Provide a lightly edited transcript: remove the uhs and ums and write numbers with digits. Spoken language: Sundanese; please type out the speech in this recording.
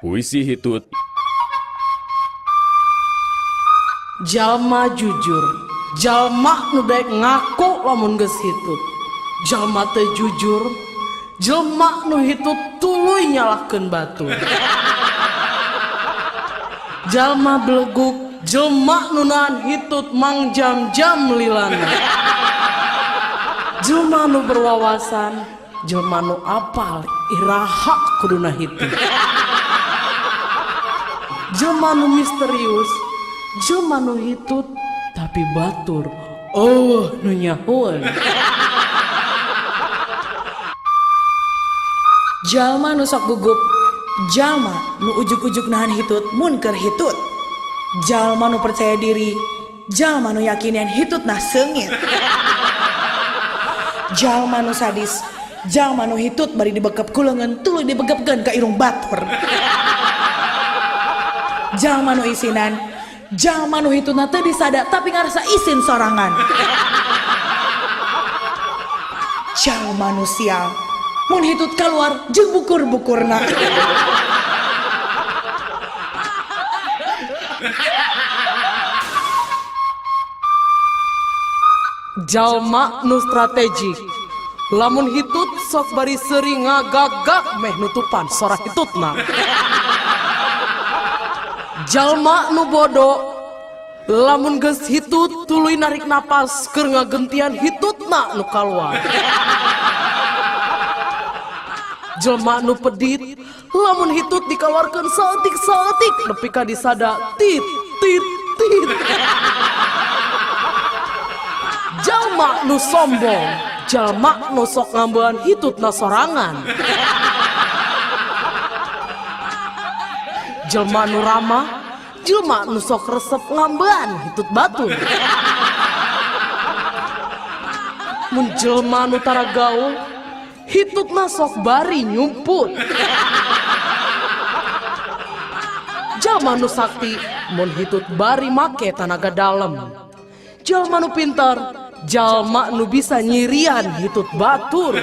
Puisi hitut. Jalma jujur, jalma nu daek ngaku lamun geus hitut. Jalma teu jujur, jelma nu hitut tuluy nyalahkeun batur. Jalma beleguk, jelma nu nahan hitut mang jam-jam lilana. Jelma nu berwawasan, jelma nu apal iraha kuduna hitut. Jelma nu misterius, jelma nu hitut tapi batur. Oh, nu nyahoan. Jalma nu sok gugup, jalma nu ujuk-ujuk nahan hitut mun keur hitut. Jalma nu percaya diri, jalma nu yakinian hitut nah seungit. Jalma nu sadis, jalma nu hitut bari dibekep ku leungeun tuluy dibegepkeun ka irung batur. Jalma nu isinan, jalma nu hitutna teu disada tapi ngarasa isin sorangan. Jalma nu sial, mun hitut keluar jeung bukur-bukurna. Jalma nu strategik, lamun hitut sok bari sering ngagagak meh nutupan sora hitutna. Jalma nu bodoh, lamun geus hitut tuluy narik napas keur ngagentian hitutna nu kaluar. Jelma nu pedit, lamun hitut dikaluarkeun saeutik-saeutik nepi ka disada tit tit tit. Jalma nu sombong, jalma nu sok ngambean hitutna sorangan. Jelma nu ramah, jelma nu sok resep ngambean hitut batur. Mun jelma nu tara gaul, hitutna sok bari nyumput. Jalma nu sakti, mun hitut bari make tanaga dalem. Jalma nu pintar, jalma nu bisa nyirian hitut batur.